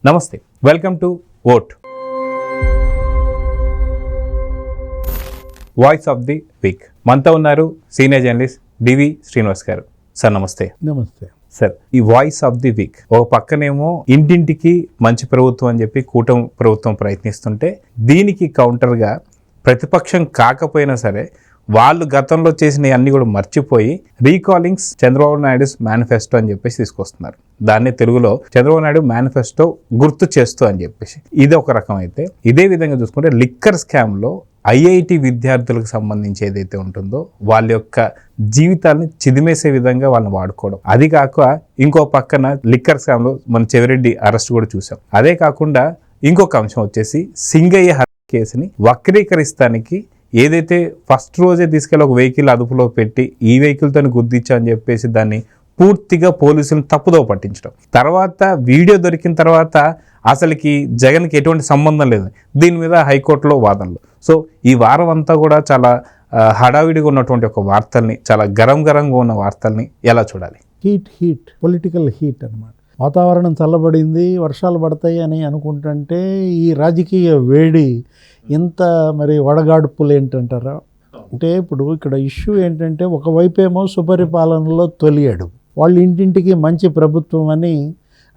నమస్తే, welcome to vote voice of the week. మనతో ఉన్నారు సీనియర్ జర్నలిస్ట్ డివి శ్రీనివాస్ గారు. సార్ నమస్తే. నమస్తే సార్, ఈ వాయిస్ ఆఫ్ ది వీక్ ఒక పక్కనేమో ఇంటింటికి మంచి ప్రభుత్వం అని చెప్పి కూటమి ప్రభుత్వం ప్రయత్నిస్తుంటే, దీనికి కౌంటర్గా ప్రతిపక్షం కాకపోయినా సరే వాళ్ళు గతంలో చేసిన అన్ని కూడా మర్చిపోయి రీకాలింగ్స్ చంద్రబాబు నాయుడు మేనిఫెస్టో అని చెప్పేసి తీసుకొస్తున్నారు. దాన్ని తెలుగులో చంద్రబాబు నాయుడు మేనిఫెస్టో గుర్తు చేస్తూ అని చెప్పేసి ఇది ఒక రకం అయితే, ఇదే విధంగా చూసుకుంటే లిక్కర్ స్కామ్లో ఐఐటి విద్యార్థులకు సంబంధించి ఏదైతే ఉంటుందో వాళ్ళ యొక్క జీవితాన్ని చిదిమేసే విధంగా వాళ్ళని వాడుకోవడం, అది కాక ఇంకో పక్కన లిక్కర్ స్కామ్లో మన చెవిరెడ్డి అరెస్ట్ కూడా చూసాం. అదే కాకుండా ఇంకొక అంశం వచ్చేసి సింగయ్య హత్య కేసుని వక్రీకరిస్తానికి ఏదైతే ఫస్ట్ రోజే తీసుకెళ్ళి ఒక వెహికల్ అదుపులో పెట్టి ఈ వెహికల్తో గుద్దించా అని చెప్పేసి దాన్ని పూర్తిగా పోలీసులను తప్పుదో పట్టించడం, తర్వాత వీడియో దొరికిన తర్వాత అసలుకి జగన్కి ఎటువంటి సంబంధం లేదు, దీని మీద హైకోర్టులో వాదనలు. సో ఈ వారం అంతా కూడా చాలా హడావిడిగా ఉన్నటువంటి ఒక వార్తల్ని, చాలా గరంగా ఉన్న వార్తల్ని ఎలా చూడాలి? హీట్ పొలిటికల్ హీట్ అన్నమాట. వాతావరణం చల్లబడింది, వర్షాలు పడతాయి అని అనుకుంటుంటే ఈ రాజకీయ వేడి ఇంత మరి వడగాడుపులు ఏంటంటారా? అంటే ఇప్పుడు ఇక్కడ ఇష్యూ ఏంటంటే, ఒకవైపేమో సుపరిపాలనలో తొలి అడుగు, వాళ్ళు ఇంటింటికి మంచి ప్రభుత్వం అని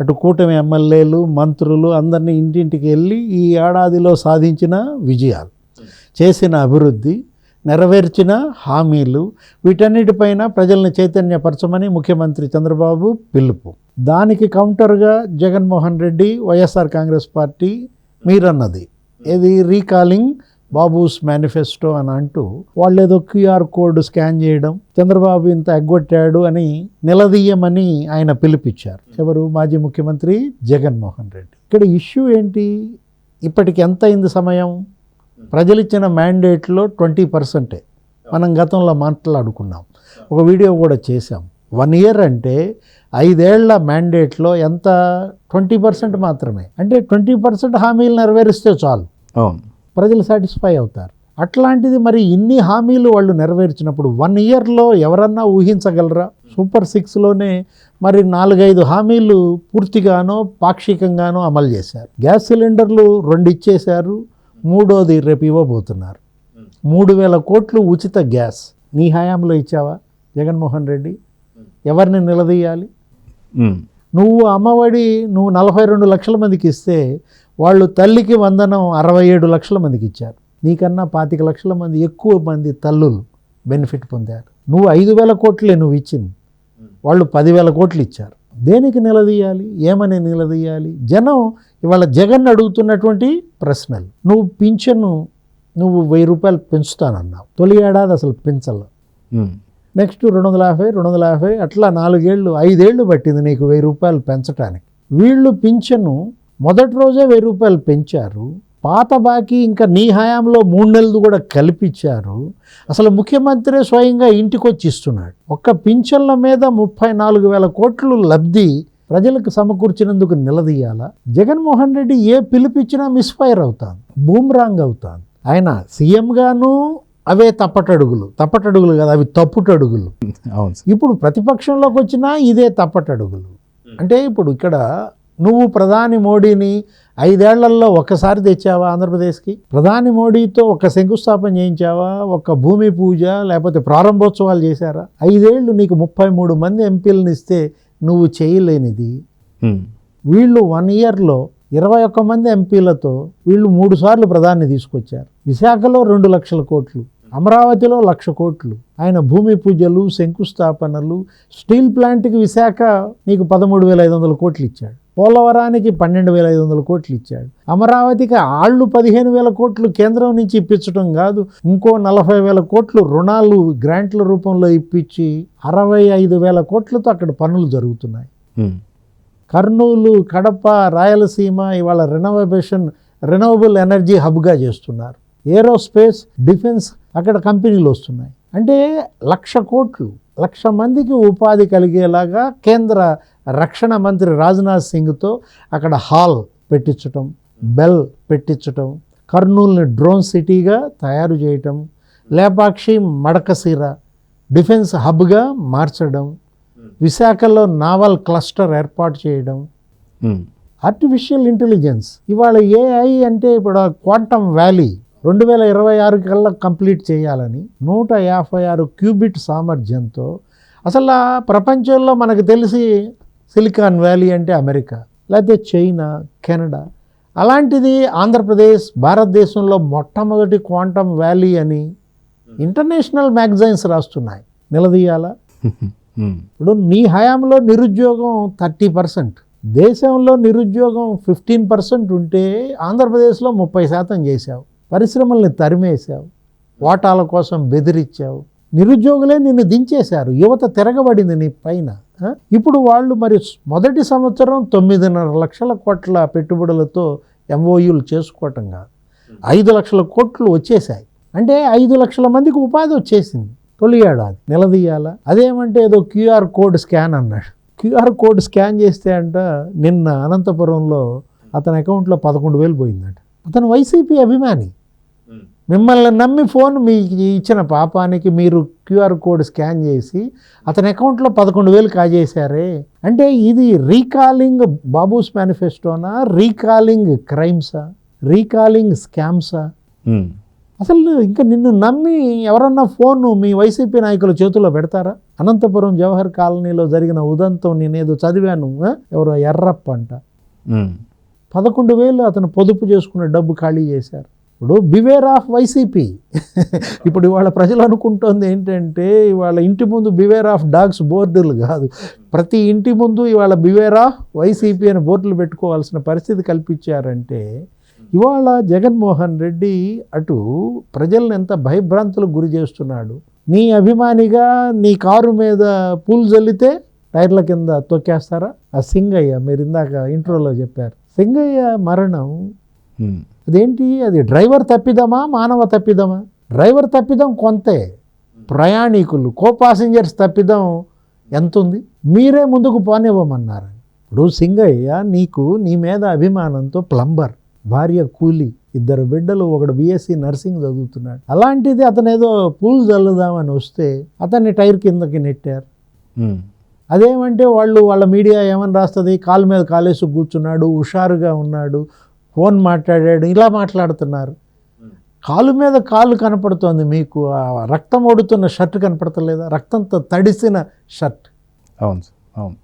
అటు కూటమి ఎమ్మెల్యేలు మంత్రులు అందరినీ ఇంటింటికి వెళ్ళి ఈ ఏడాదిలో సాధించిన విజయాలు, చేసిన అభివృద్ధి, నెరవేర్చిన హామీలు, వీటన్నిటిపైన ప్రజల్ని చైతన్యపరచమని ముఖ్యమంత్రి చంద్రబాబు పిలుపు. దానికి కౌంటర్గా జగన్మోహన్ రెడ్డి, వైఎస్ఆర్ కాంగ్రెస్ పార్టీ మీరన్నది ఏది రీకాలింగ్ బాబూస్ మేనిఫెస్టో అని అంటూ వాళ్ళు ఏదో క్యూఆర్ కోడ్ స్కాన్ చేయడం, చంద్రబాబు ఇంత ఎగ్గొట్టాడు అని నిలదీయమని ఆయన పిలిపించారు. ఎవరు? మాజీ ముఖ్యమంత్రి జగన్మోహన్ రెడ్డి. ఇక్కడ ఇష్యూ ఏంటి? ఇప్పటికి ఎంత అయింది సమయం? ప్రజలు ఇచ్చిన మ్యాండేట్లో 20% మనం గతంలో మాట్లాడుకున్నాం, ఒక వీడియో కూడా చేశాం. 1 year అంటే 5 ఏళ్ల మ్యాండేట్లో ఎంత? 20% మాత్రమే. అంటే 20% హామీలు నెరవేరిస్తే చాలు, ప్రజలు సాటిస్ఫై అవుతారు. అట్లాంటిది మరి ఇన్ని హామీలు వాళ్ళు నెరవేర్చినప్పుడు 1 yearలో ఎవరన్నా ఊహించగలరా? సూపర్ 6లోనే మరి 4-5 హామీలు పూర్తిగానో పాక్షికంగానో అమలు చేశారు. గ్యాస్ సిలిండర్లు 2 ఇచ్చేశారు, 3వది రేపు ఇవ్వబోతున్నారు. 3,000 కోట్లు ఉచిత గ్యాస్ నీ హయాంలో ఇచ్చావా జగన్మోహన్ రెడ్డి? ఎవరిని నిలదీయాలి? నువ్వు అమ్మఒడి 42 లక్షల మందికి ఇస్తే వాళ్ళు తల్లికి వందనం 67 లక్షల మందికి ఇచ్చారు. నీకన్నా 25 లక్షల మంది ఎక్కువ మంది తల్లులు బెనిఫిట్ పొందారు. నువ్వు 5,000 కోట్లే నువ్వు ఇచ్చింది, వాళ్ళు 10,000 కోట్లు ఇచ్చారు. దేనికి నిలదీయాలి? ఏమని నిలదీయాలి? జనం ఇవాళ జగన్ అడుగుతున్నటువంటి ప్రశ్నలు. నువ్వు పింఛను 1000 రూపాయలు పెంచుతానన్నావు, తొలి ఏడాది అసలు పెంచాల, నెక్స్ట్ 250 అట్లా 4 ఏళ్ళు 5 ఏళ్ళు పట్టింది నీకు 1000 రూపాయలు పెంచడానికి. వీళ్ళు పింఛను మొదటి రోజే 1000 రూపాయలు పెంచారు, పాత బాకీ ఇంకా నీ హయాంలో 3 నెలలు కూడా కల్పించారు. అసలు ముఖ్యమంత్రి స్వయంగా ఇంటికి వచ్చి ఇస్తున్నాడు. ఒక్క పింఛన్ల మీద 34,000 కోట్లు లబ్ధి ప్రజలకు సమకూర్చినందుకు నిలదీయాలా? జగన్మోహన్ రెడ్డి ఏ పిలిపించినా మిస్ఫైర్ అవుతాను, బూమ్రాంగ్ అవుతాను. ఆయన సీఎంగాను అవే తప్పటడుగులు కదా, అవి తప్పుటడుగులు. ఇప్పుడు ప్రతిపక్షంలోకి వచ్చినా ఇదే తప్పటడుగులు. అంటే ఇప్పుడు ఇక్కడ నువ్వు ప్రధాని మోడీని 5 ఏళ్లలో ఒక్కసారి తెచ్చావా ఆంధ్రప్రదేశ్కి? ప్రధాని మోడీతో ఒక శంకుస్థాపన చేయించావా? ఒక భూమి పూజ లేకపోతే ప్రారంభోత్సవాలు చేశారా? 5 ఏళ్ళు నీకు 33 మంది ఎంపీలను ఇస్తే నువ్వు చేయలేనిది వీళ్ళు 1 yearలో 21 మంది ఎంపీలతో వీళ్ళు 3 సార్లు ప్రధాని తీసుకొచ్చారు. విశాఖలో 2 లక్షల కోట్లు, అమరావతిలో 1,00,000 కోట్లు. ఆయన భూమి పూజలు, శంకుస్థాపనలు, స్టీల్ ప్లాంట్కి విశాఖ నీకు 13,500 కోట్లు ఇచ్చాడు, పోలవరానికి 12,500 కోట్లు ఇచ్చాడు, అమరావతికి 15,000 కోట్లు కేంద్రం నుంచి ఇప్పించడం కాదు, ఇంకో 40,000 కోట్లు రుణాలు గ్రాంట్ల రూపంలో ఇప్పించి 65,000 కోట్లతో అక్కడ పనులు జరుగుతున్నాయి. కర్నూలు, కడప, రాయలసీమ ఇవాళ రెనోవబుల్ ఎనర్జీ హబ్గా చేస్తున్నారు. ఏరోస్పేస్, డిఫెన్స్ అక్కడ కంపెనీలు వస్తున్నాయి. అంటే 1,00,000 కోట్లు, 1,00,000 మందికి ఉపాధి కలిగేలాగా కేంద్ర రక్షణ మంత్రి రాజ్నాథ్ సింగ్తో అక్కడ హాల్ పెట్టించటం, బెల్ పెట్టించటం, కర్నూలుని డ్రోన్ సిటీగా తయారు చేయటం, లేపాక్షి, మడకశిర డిఫెన్స్ హబ్గా మార్చడం, విశాఖలో నావల్ క్లస్టర్ ఏర్పాటు చేయడం, ఆర్టిఫిషియల్ ఇంటెలిజెన్స్ ఇవాళ ఏఐ అంటే ఇప్పుడు క్వాంటమ్ వ్యాలీ 2026 కల్లా కంప్లీట్ చేయాలని 156 క్యూబిట్ సామర్థ్యంతో అసలు ఆ ప్రపంచంలో మనకు తెలిసి సిలికాన్ వ్యాలీ అంటే అమెరికా లేకపోతే చైనా కెనడా, అలాంటిది ఆంధ్రప్రదేశ్ భారతదేశంలో మొట్టమొదటి క్వాంటమ్ వ్యాలీ అని ఇంటర్నేషనల్ మ్యాగజైన్స్ రాస్తున్నాయి. నిలదీయాలా? ఇప్పుడు నీ హయాంలో నిరుద్యోగం 30%, దేశంలో నిరుద్యోగం 15% ఉంటే ఆంధ్రప్రదేశ్లో 30% చేశావు. పరిశ్రమల్ని తరిమేశావు, వాటాల కోసం బెదిరించావు, నిరుద్యోగులే నిన్ను దించేశారు, యువత తిరగబడింది నీ పైన. ఇప్పుడు వాళ్ళు మరి మొదటి సంవత్సరం 9.5 లక్షల కోట్ల పెట్టుబడులతో ఎంఓయూలు చేసుకోవటం కాదు, 5 లక్షల కోట్లు వచ్చేసాయి. అంటే 5 లక్షల మందికి ఉపాధి వచ్చేసింది తొలి ఏడాది. నిలదీయాలా? అదేమంటే ఏదో క్యూఆర్ కోడ్ స్కాన్ అన్నాడు. క్యూఆర్ కోడ్ స్కాన్ చేస్తే అంట నిన్న అనంతపురంలో అతని అకౌంట్లో 11,000 పోయిందంట. అతను వైసీపీ అభిమాని, మిమ్మల్ని నమ్మి ఫోన్ మీకు ఇచ్చిన పాపానికి మీరు క్యూఆర్ కోడ్ స్కాన్ చేసి అతని అకౌంట్లో 11,000 కాజేశారే. అంటే ఇది రీకాలింగ్ బాబూస్ మేనిఫెస్టోనా, రీకాలింగ్ క్రైమ్సా, రీకాలింగ్ స్కామ్సా? అసలు ఇంకా నిన్ను నమ్మి ఎవరన్నా ఫోన్ మీ వైసీపీ నాయకుల చేతుల్లో పెడతారా? అనంతపురం జవహర్ కాలనీలో జరిగిన ఉదంతం నేనేదో చదివాను, ఎవరో ఎర్రప్ప అంట 11,000 అతను పొదుపు చేసుకున్న డబ్బు ఖాళీ చేశారు. ఇప్పుడు బివేర్ ఆఫ్ వైసీపీ. ఇప్పుడు ఇవాళ ప్రజలు అనుకుంటోంది ఏంటంటే ఇవాళ ఇంటి ముందు బివేర్ ఆఫ్ డాగ్స్ బోర్డులు కాదు, ప్రతి ఇంటి ముందు ఇవాళ బివేర్ ఆఫ్ వైసీపీ అని బోర్డులు పెట్టుకోవాల్సిన పరిస్థితి కల్పించారంటే ఇవాళ జగన్మోహన్ రెడ్డి అటు ప్రజలను ఎంత భయభ్రాంతులకు గురి చేస్తున్నాడు. నీ అభిమానిగా నీ కారు మీద పూలు జల్లితే టైర్ల కింద తొక్కేస్తారా? ఆ సింగయ్య మీరు ఇందాక ఇంట్రోలో చెప్పారు, సింగయ్య మరణం అదేంటి? అది డ్రైవర్ తప్పిదమా మానవ తప్పిదమా? డ్రైవర్ తప్పిదం కొంతే, ప్రయాణికులు కో పాసెంజర్స్ తప్పిదం ఎంత ఉంది? మీరే ముందుకు పోనివ్వమన్నారు. ఇప్పుడు సింగయ్య నీకు నీ మీద అభిమానంతో ప్లంబర్, భార్య కూలీ, 2 బిడ్డలు, ఒకడు BSc నర్సింగ్ చదువుతున్నాడు. అలాంటిది అతను ఏదో పూలు చల్లుదామని వస్తే అతన్ని టైర్ కిందకి నెట్టారు. అదేమంటే వాళ్ళ మీడియా ఏమని రాస్తుంది, కాలు మీద కాలేసి కూర్చున్నాడు, హుషారుగా ఉన్నాడు, ఫోన్ మాట్లాడాడు, ఇలా మాట్లాడుతున్నారు. కాలు మీద కాలు కనపడుతోంది, మీకు ఆ రక్తం ఓడుతున్న షర్ట్ కనపడతలేదా? రక్తంతో తడిసిన షర్ట్. అవును అవును.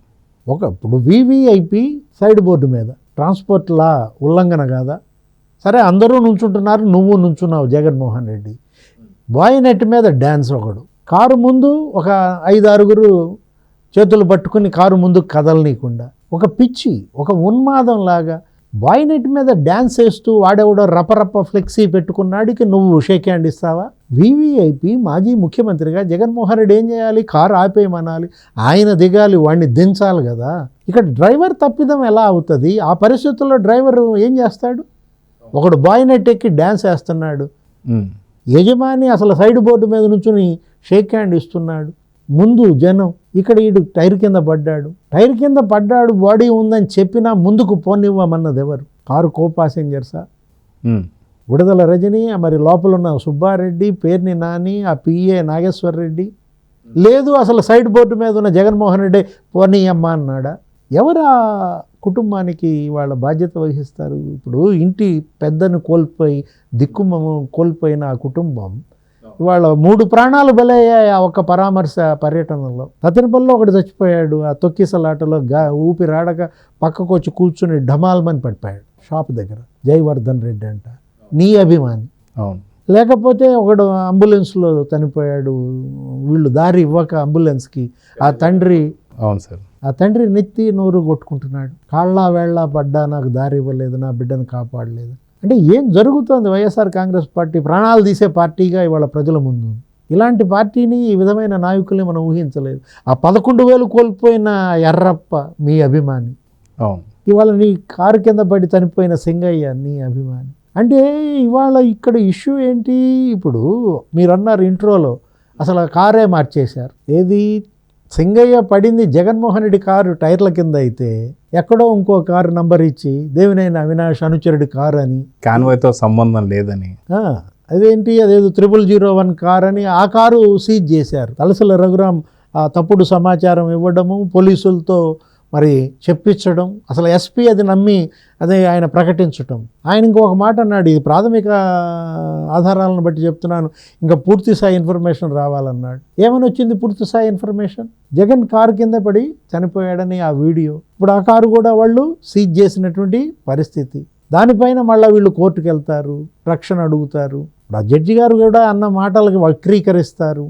ఇప్పుడు VVIP సైడ్ బోర్డు మీద ట్రాన్స్పోర్ట్ లా ఉల్లంఘన కాదా? సరే అందరూ నుంచుంటున్నారు, నువ్వు నుంచున్నావు జగన్మోహన్ రెడ్డి. బాయ్ నెట్ మీద డ్యాన్స్, ఒకడు కారు ముందు ఒక 5-6 చేతులు పట్టుకుని కారు ముందుకు కదలనీయకుండా ఒక పిచ్చి, ఒక ఉన్మాదం లాగా బాయ్ నెట్ మీద డ్యాన్స్ వేస్తూ వాడెవడో రపరప్ప ఫ్లెక్సీ పెట్టుకున్నాడికి నువ్వు షేక్ హ్యాండ్ ఇస్తావా? VVIP మాజీ ముఖ్యమంత్రిగా జగన్మోహన్ రెడ్డి ఏం చేయాలి? కారు ఆపేయమనాలి, ఆయన దిగాలి, వాడిని దించాలి కదా. ఇక్కడ డ్రైవర్ తప్పిదం ఎలా అవుతుంది? ఆ పరిస్థితుల్లో డ్రైవర్ ఏం చేస్తాడు? ఒకడు బాయ్ నెట్ ఎక్కి డ్యాన్స్ వేస్తున్నాడు, యజమాని అసలు సైడ్ బోర్డు మీద నుంచుని షేక్ హ్యాండ్ ఇస్తున్నాడు, ముందు జనం, ఇక్కడ ఈడు టైర్ కింద పడ్డాడు, బాడీ ఉందని చెప్పినా ముందుకు పోనివ్వమన్నది ఎవరు? కారు కో పాసెంజర్సా? విడుదల రజని, మరి లోపల ఉన్న సుబ్బారెడ్డి, పేర్ని నాని, ఆ PA నాగేశ్వర్ రెడ్డి, లేదు అసలు సైడ్ బోర్డు మీద ఉన్న జగన్మోహన్ రెడ్డి పోనీయమ్మ అన్నాడా? ఎవరు ఆ కుటుంబానికి వాళ్ళ బాధ్యత వహిస్తారు? ఇప్పుడు ఇంటి పెద్దను కోల్పోయి దిక్కుమము కోల్పోయిన ఆ కుటుంబం ఇవాళ 3 ప్రాణాలు బలయ్యాయి ఆ ఒక్క పరామర్శ పర్యటనలో. తతినపల్లిలో ఒకటి చచ్చిపోయాడు, ఆ తొక్కిసలాటలో ఊపిరాడక పక్కకు వచ్చి కూర్చుని ఢమాల్మని పడిపోయాడు షాప్ దగ్గర. జయవర్ధన్ రెడ్డి అంట, నీ అభిమాని. లేకపోతే ఒకడు అంబులెన్స్లో చనిపోయాడు, వీళ్ళు దారి ఇవ్వక అంబులెన్స్కి ఆ తండ్రి, అవును సార్, ఆ తండ్రి నెత్తి నోరు కొట్టుకుంటున్నాడు, కాళ్ళ వేళ్ళ పడ్డా నాకు దారి ఇవ్వలేదు, నా బిడ్డను కాపాడలేదు. అంటే ఏం జరుగుతుంది? వైఎస్ఆర్ కాంగ్రెస్ పార్టీ ప్రాణాలు తీసే పార్టీగా ఇవాళ ప్రజల ముందు. ఇలాంటి పార్టీని, ఈ విధమైన నాయకుల్ని మనం ఊహించలేదు. ఆ 11,000 కోల్పోయిన ఎర్రప్ప మీ అభిమాని, ఇవాళ నీ కారు కింద పడి చనిపోయిన సింగయ్య నీ అభిమాని. అంటే ఇవాళ ఇక్కడ ఇష్యూ ఏంటి? ఇప్పుడు మీరు అన్నారు ఇంట్రోలో అసలు ఆ కారే మార్చేశారు. ఏది? సింగయ్య పడింది జగన్మోహన్ రెడ్డి కారు టైర్ల కింద అయితే ఎక్కడో ఇంకో కారు నంబర్ ఇచ్చి దేవినేని అవినాష్ అనుచరుడి కారు అని, కాన్వాయ్తో సంబంధం లేదని, అదేంటి అదేదో 0001 కార్ అని ఆ కారు సీజ్ చేశారు. తలసల రఘురాం ఆ తప్పుడు సమాచారం ఇవ్వడము, పోలీసులతో మరి చెప్పించడం, అసలు ఎస్పీ అది నమ్మి అదే ఆయన ప్రకటించటం. ఆయన ఇంకొక మాట అన్నాడు, ఇది ప్రాథమిక ఆధారాలను బట్టి చెప్తున్నాను, ఇంకా పూర్తి స్థాయి ఇన్ఫర్మేషన్ రావాలన్నాడు. ఏమని వచ్చింది పూర్తి స్థాయి ఇన్ఫర్మేషన్? జగన్ కారు కింద పడి చనిపోయాడని ఆ వీడియో. ఇప్పుడు ఆ కారు కూడా వాళ్ళు సీజ్ చేసినటువంటి పరిస్థితి. దానిపైన మళ్ళీ వీళ్ళు కోర్టుకు వెళ్తారు, రక్షణ అడుగుతారు. ఆ జడ్జి గారు కూడా అన్న మాటలకి వక్రీకరిస్తారు.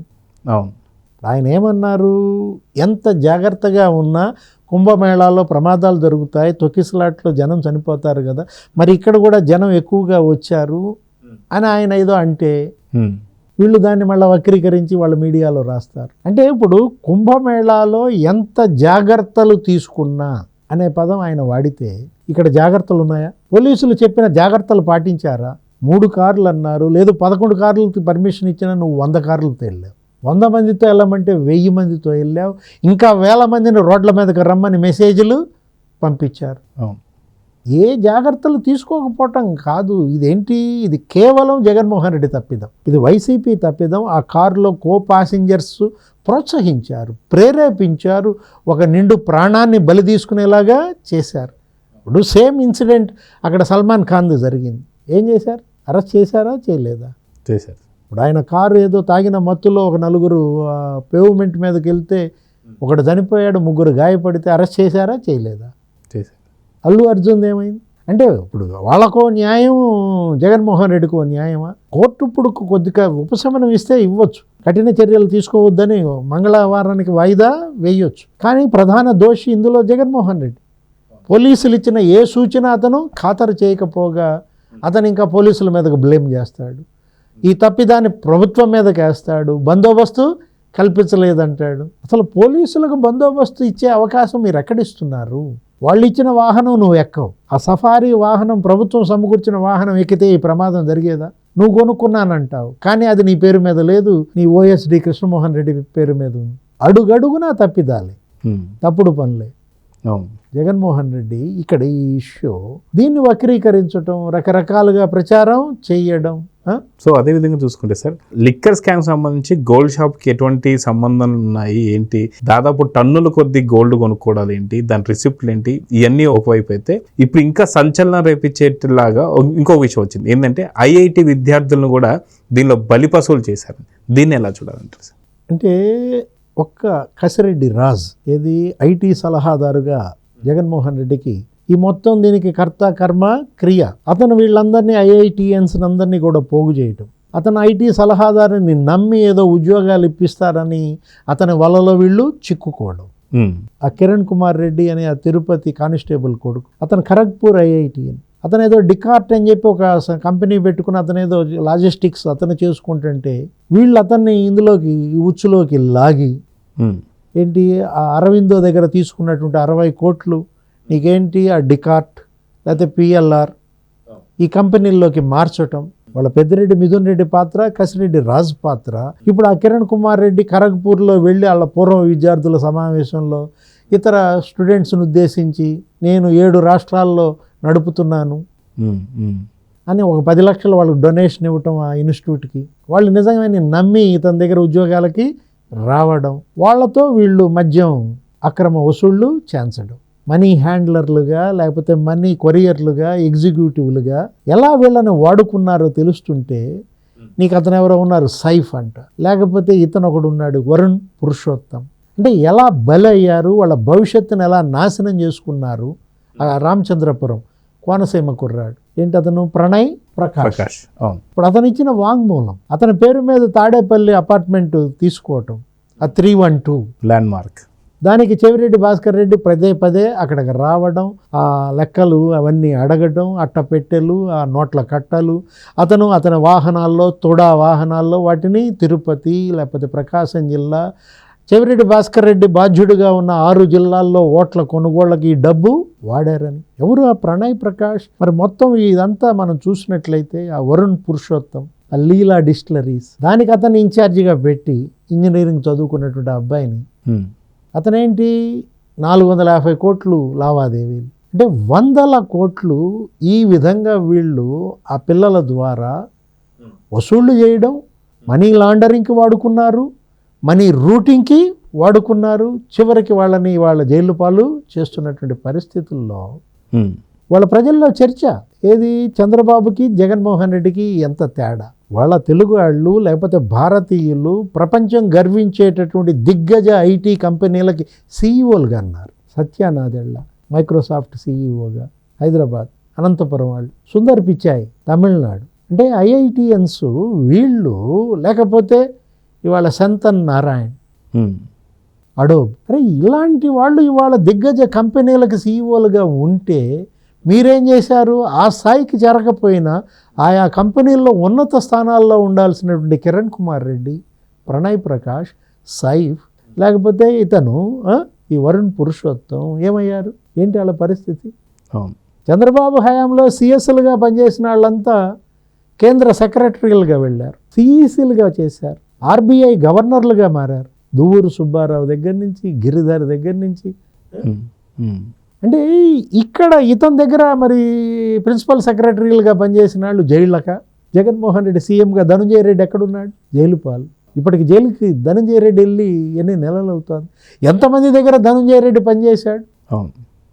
అవును, ఆయన ఏమన్నారు, ఎంత జాగ్రత్తగా ఉన్నా కుంభమేళాలో ప్రమాదాలు జరుగుతాయి, తొక్కిసలాట్లో జనం చనిపోతారు కదా, మరి ఇక్కడ కూడా జనం ఎక్కువగా వచ్చారు అని ఆయన ఏదో అంటే వీళ్ళు దాన్ని మళ్ళీ వక్రీకరించి వాళ్ళ మీడియాలో రాస్తారు. అంటే ఇప్పుడు కుంభమేళాలో ఎంత జాగ్రత్తలు తీసుకున్నా అనే పదం ఆయన వాడితే ఇక్కడ జాగ్రత్తలు ఉన్నాయా? పోలీసులు చెప్పిన జాగ్రత్తలు పాటించారా? 3 కార్లు అన్నారు, లేదు 11 కార్లకి పర్మిషన్ ఇచ్చినా నువ్వు 100 కార్లతో వెళ్ళావు. 100 మందితో వెళ్ళమంటే 1000 మందితో వెళ్ళావు. ఇంకా 1000 మందిని రోడ్ల మీదకి రమ్మని మెసేజ్లు పంపించారు. ఏ జాగ్రత్తలు తీసుకోకపోవటం కాదు. ఇదేంటి, ఇది కేవలం జగన్మోహన్ రెడ్డి తప్పిదం, ఇది వైసీపీ తప్పిదం. ఆ కారులో కో పాసింజర్స్ ప్రోత్సహించారు, ప్రేరేపించారు, ఒక నిండు ప్రాణాన్ని బలి తీసుకునేలాగా చేశారు. ఇప్పుడు సేమ్ ఇన్సిడెంట్ అక్కడ సల్మాన్ ఖాన్ది జరిగింది. ఏం చేశారు? అరెస్ట్ చేశారా? చేయలేదా? చేశారు. ఇప్పుడు ఆయన కారు ఏదో తాగిన మత్తులో ఒక 4 పేవ్మెంట్ మీదకి వెళ్తే ఒకడు చనిపోయాడు, 3 గాయపడితే అరెస్ట్ చేశారా? చేయలేదా? చేశారు. అల్లు అర్జున్ ఏమైంది? అంటే ఇప్పుడు వాళ్ళకో న్యాయం, జగన్మోహన్ రెడ్డికో న్యాయమా? కోర్టు ఇప్పుడు కొద్దిగా ఉపశమనం ఇస్తే ఇవ్వచ్చు, కఠిన చర్యలు తీసుకోవద్దని మంగళవారానికి వాయిదా వేయొచ్చు. కానీ ప్రధాన దోషి ఇందులో జగన్మోహన్ రెడ్డి. పోలీసులు ఇచ్చిన ఏ సూచన అతను ఖాతరు చేయకపోగా అతను ఇంకా పోలీసుల మీదకు బ్లేమ్ చేస్తాడు. ఈ తప్పిదాన్ని ప్రభుత్వం మీదకి వేస్తాడు. బందోబస్తు కల్పించలేదంటాడు. అసలు పోలీసులకు బందోబస్తు ఇచ్చే అవకాశం మీరు ఎక్కడిస్తున్నారు? వాళ్ళు ఇచ్చిన వాహనం నువ్వు ఎక్కవు. ఆ సఫారీ వాహనం, ప్రభుత్వం సమకూర్చిన వాహనం ఎక్కితే ఈ ప్రమాదం జరిగేదా? నువ్వు కొనుక్కున్నానంటావు, కానీ అది నీ పేరు మీద లేదు, నీ ఓఎస్డి కృష్ణమోహన్ రెడ్డి పేరు మీద ఉంది. అడుగడుగునా తప్పిదాలే, తప్పుడు పనులే. జగన్మోహన్ రెడ్డి ఇక్కడ ఈ ఇష్యూ దీన్ని వక్రీకరించడం, రకరకాలుగా ప్రచారం చేయడం. సో అదేవిధంగా చూసుకుంటే సార్, లిక్కర్ స్కామ్ సంబంధించి గోల్డ్ షాప్కి ఎటువంటి సంబంధాలు ఉన్నాయి ఏంటి, దాదాపు టన్నుల కొద్ది గోల్డ్ కొనుక్కోవడాలు ఏంటి, దాని రిసిప్ట్లు ఏంటి, ఇవన్నీ ఒకవైపు అయితే ఇప్పుడు ఇంకా సంచలనం రేపించేలాగా ఇంకో విషయం వచ్చింది. ఏంటంటే ఐఐటి విద్యార్థులను కూడా దీనిలో బలిపశువులు చేశారు. దీన్ని ఎలా చూడాలంటారు సార్? అంటే ఒక్క కసిరెడ్డి రాజ్ ఏది ఐటీ సలహాదారుగా జగన్మోహన్ రెడ్డికి ఈ మొత్తం దీనికి కర్త కర్మ క్రియ. అతను వీళ్ళందరినీ ఐఐటిఎన్స్ అందరినీ కూడా పోగు చేయటం, అతను ఐటీ సలహాదారుని నమ్మి ఏదో ఉద్యోగాలు ఇప్పిస్తారని అతని వలలో వీళ్ళు చిక్కుకోవడం. ఆ కిరణ్ కుమార్ రెడ్డి అనే ఆ తిరుపతి కానిస్టేబుల్ కొడుకు, అతను ఖరగ్పూర్ ఐఐటిఎన్, అతను ఏదో డికార్ట్ అని చెప్పి ఒక కంపెనీ పెట్టుకుని అతను ఏదో లాజిస్టిక్స్ అతను చేసుకుంటుంటే వీళ్ళు అతన్ని ఇందులోకి ఉచ్చులోకి లాగి ఏంటి ఆ అరవిందో దగ్గర తీసుకున్నటువంటి 60 కోట్లు నీకేంటి ఆ డికార్ట్ లేకపోతే పిఎల్ఆర్ ఈ కంపెనీల్లోకి మార్చటం. వాళ్ళ పెద్దిరెడ్డి మిథున్ రెడ్డి పాత్ర, కసిరెడ్డి రాజ్ పాత్ర. ఇప్పుడు ఆ కిరణ్ కుమార్ రెడ్డి ఖరగ్పూర్లో వెళ్ళి వాళ్ళ పూర్వ విద్యార్థుల సమావేశంలో ఇతర స్టూడెంట్స్ను ఉద్దేశించి నేను 7 రాష్ట్రాల్లో నడుపుతున్నాను అని ఒక 10 లక్షలు వాళ్ళకి డొనేషన్ ఇవ్వటం ఆ ఇన్స్టిట్యూట్కి. వాళ్ళు నిజంగానే నమ్మి ఇతని దగ్గర ఉద్యోగాలకి రావడం, వాళ్ళతో వీళ్ళు మద్యం అక్రమ వసూళ్ళు చేయించడం, మనీ హ్యాండ్లర్లుగా లేకపోతే మనీ కొరియర్లుగా ఎగ్జిక్యూటివ్లుగా ఎలా వీళ్ళని వాడుకున్నారో తెలుస్తుంటే నీకు అతను ఎవరో ఉన్నారు సైఫ్ అంట, లేకపోతే ఇతను ఒకడు ఉన్నాడు వరుణ్ పురుషోత్తం. అంటే ఎలా బలయ్యారు, వాళ్ళ భవిష్యత్తును ఎలా నాశనం చేసుకున్నారు. ఆ రామచంద్రపురం కోనసీమ కుర్రాడు ఏంటి అతను ప్రణయ్ ప్రకాష్. ఇప్పుడు అతను ఇచ్చిన వాంగ్మూలం, అతని పేరు మీద తాడేపల్లి అపార్ట్మెంట్ తీసుకోవటం, ఆ 312 ల్యాండ్ మార్క్, దానికి చెవిరెడ్డి భాస్కర్ రెడ్డి పదే అక్కడికి రావడం, ఆ లెక్కలు అవన్నీ అడగడం, అట్టపెట్టెలు, ఆ నోట్ల కట్టలు, అతని వాహనాల్లో తొడా వాహనాల్లో వాటిని తిరుపతి లేకపోతే ప్రకాశం జిల్లా, చెవిరెడ్డి భాస్కర్ రెడ్డి బాధ్యుడిగా ఉన్న 6 జిల్లాల్లో ఓట్ల కొనుగోళ్ళకి ఈ డబ్బు వాడారని. ఎవరు? ఆ ప్రణయ్ ప్రకాష్. మరి మొత్తం ఇదంతా మనం చూసినట్లయితే ఆ వరుణ్ పురుషోత్తం, ఆ లీలా డిస్టిలరీస్, దానికి అతన్ని ఇన్ఛార్జిగా పెట్టి ఇంజనీరింగ్ చదువుకున్నటువంటి అబ్బాయిని అతనేంటి 450 కోట్లు లావాదేవీలు, అంటే 100 కోట్లు ఈ విధంగా వీళ్ళు ఆ పిల్లల ద్వారా వసూళ్లు చేయడం, మనీ లాండరింగ్కి వాడుకున్నారు. మనీ రూటింగ్కి వాడుకున్నారు. చివరికి వాళ్ళని వాళ్ళ జైలు పాలు చేస్తున్నటువంటి పరిస్థితుల్లో వాళ్ళ ప్రజల్లో చర్చ ఏది, చంద్రబాబుకి జగన్మోహన్ రెడ్డికి ఎంత తేడా. వాళ్ళ తెలుగు వాళ్ళు లేకపోతే భారతీయులు ప్రపంచం గర్వించేటటువంటి దిగ్గజ ఐటీ కంపెనీలకి సీఈఓలుగా అన్నారు. సత్య నాదెళ్ల మైక్రోసాఫ్ట్ సీఈఓగా హైదరాబాద్, అనంతపురం వాళ్ళు, సుందర్ పిచాయ్ తమిళనాడు. అంటే ఐఐటిఎన్స్ వీళ్ళు, లేకపోతే ఇవాళ సంతన్ నారాయణ్ అడోబ్. అరే ఇలాంటి వాళ్ళు ఇవాళ దిగ్గజ కంపెనీలకు సీఈఓలుగా ఉంటే మీరేం చేశారు? ఆ స్థాయికి చేరకపోయినా ఆయా కంపెనీల్లో ఉన్నత స్థానాల్లో ఉండాల్సినటువంటి కిరణ్ కుమార్ రెడ్డి, ప్రణయ్ ప్రకాష్, సైఫ్, లేకపోతే ఇతను ఈ వరుణ్ పురుషోత్తం ఏమయ్యారు? ఏంటి వాళ్ళ పరిస్థితి? చంద్రబాబు హయాంలో సిఎస్లుగా పనిచేసిన వాళ్ళంతా కేంద్ర సెక్రటరీలుగా వెళ్ళారు, సిఈసీలుగా చేశారు, ఆర్బీఐ గవర్నర్లుగా మారారు. దువ్వూరు సుబ్బారావు దగ్గర నుంచి, గిరిధర్ దగ్గర నుంచి. అంటే ఇక్కడ ఇతని దగ్గర మరి ప్రిన్సిపల్ సెక్రటరీలుగా పనిచేసిన వాళ్ళు జైళ్ళక. జగన్మోహన్ రెడ్డి సీఎంగా ధనంజయ రెడ్డి ఎక్కడున్నాడు? జైలు పాలు. ఇప్పటికి జైలుకి ధనంజయ రెడ్డి వెళ్ళి ఎన్ని నెలలు అవుతుంది? ఎంతమంది దగ్గర ధనంజయ రెడ్డి పనిచేశాడు?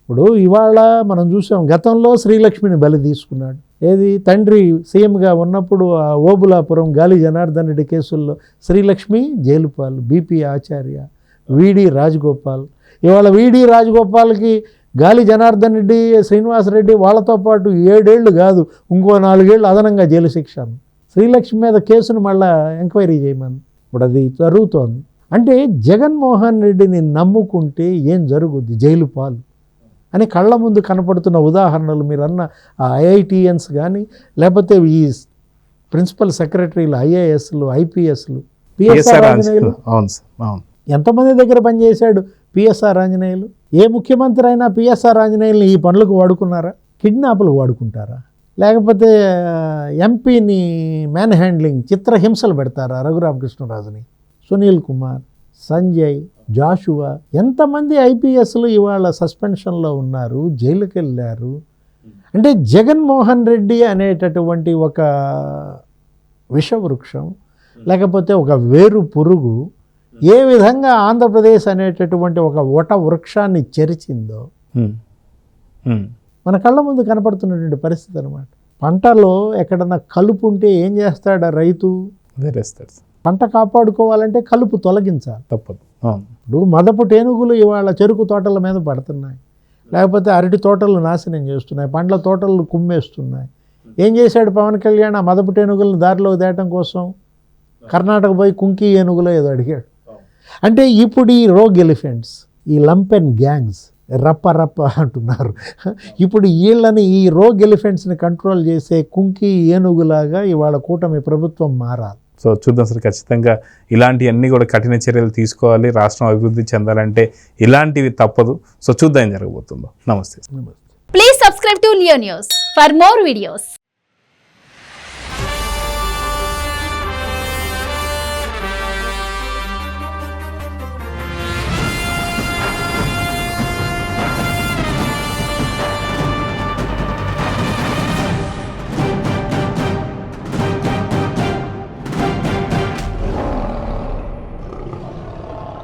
ఇప్పుడు ఇవాళ మనం చూసాం, గతంలో శ్రీలక్ష్మిని బలి తీసుకున్నాడు. ఏది, తండ్రి సీఎంగా ఉన్నప్పుడు ఆ ఓబులాపురం గాలి జనార్దన్ రెడ్డి కేసుల్లో శ్రీలక్ష్మి జైలు పాలు. బీపీ ఆచార్య, విడి రాజగోపాల్. ఇవాళ విడి రాజగోపాల్కి గాలి జనార్దన్ రెడ్డి, శ్రీనివాసరెడ్డి వాళ్ళతో పాటు 7 ఏళ్ళు కాదు, ఇంకో 4 ఏళ్ళు అదనంగా జైలు శిక్ష. శ్రీలక్ష్మి మీద కేసును మళ్ళా ఎంక్వైరీ చేయమని ఇప్పుడు అది జరుగుతోంది. అంటే జగన్మోహన్ రెడ్డిని నమ్ముకుంటే ఏం జరుగుద్ది? జైలు పాలు అని కళ్ళ ముందు కనపడుతున్న ఉదాహరణలు మీరు అన్న ఐఐటిఎన్స్ కానీ, లేకపోతే ఈ ప్రిన్సిపల్ సెక్రటరీలు, ఐఏఎస్లు, ఐపీఎస్లు, పిఎస్ఆర్ ఆంజనేయులు. ఎంతమంది దగ్గర పనిచేశాడు పిఎస్ఆర్ ఆంజనేయులు? ఏ ముఖ్యమంత్రి అయినా పిఎస్ఆర్ ఆంజనేయుల్ని ఈ పనులకు వాడుకున్నారా? కిడ్నాపులు వాడుకుంటారా? లేకపోతే ఎంపీని మ్యాన్ హ్యాండ్లింగ్, చిత్రహింసలు పెడతారా? రఘురామకృష్ణరాజుని, సునీల్ కుమార్, సంజయ్, జాషువా, ఎంతమంది ఐపీఎస్లు ఇవాళ సస్పెన్షన్లో ఉన్నారు, జైలుకి వెళ్ళారు. అంటే జగన్మోహన్ రెడ్డి అనేటటువంటి ఒక విషవృక్షం, లేకపోతే ఒక వేరు పురుగు ఏ విధంగా ఆంధ్రప్రదేశ్ అనేటటువంటి ఒక వట వృక్షాన్ని చెరిచిందో మన కళ్ళ ముందు కనపడుతున్నటువంటి పరిస్థితి అనమాట. పంటలో ఎక్కడన్నా కలుపు ఉంటే ఏం చేస్తాడు ఆ రైతు? వేరేస్తాడు. పంట కాపాడుకోవాలంటే కలుపు తొలగించాలి, తప్పదు. ఇప్పుడు మదపు టేనుగులు ఇవాళ చెరుకు తోటల మీద పడుతున్నాయి, లేకపోతే అరటి తోటలు నాశనం చేస్తున్నాయి, పండ్ల తోటలు కుమ్మేస్తున్నాయి. ఏం చేశాడు పవన్ కళ్యాణ్? ఆ మదపు టేనుగులను దారిలో తేయటం కోసం కర్ణాటక పోయి కుంకి ఏనుగులో ఏదో అడిగాడు. అంటే ఇప్పుడు ఈ రోగ్ ఎలిఫెంట్స్, ఈ లంపెన్ గ్యాంగ్స్ రప్ప రప్ప అంటున్నారు. ఇప్పుడు వీళ్ళని, ఈ రోగ్ ఎలిఫెంట్స్ని కంట్రోల్ చేసే కుంకి ఏనుగులాగా ఇవాళ కూటమి ప్రభుత్వం మారాలి. సో చూద్దాం సార్, ఖచ్చితంగా ఇలాంటివన్నీ కూడా కఠిన చర్యలు తీసుకోవాలి. రాష్ట్రం అభివృద్ధి చెందాలంటే ఇలాంటివి తప్పదు. సో చూద్దాం ఏం జరగబోతుందో. నమస్తే. Please subscribe to Leo news for more videos.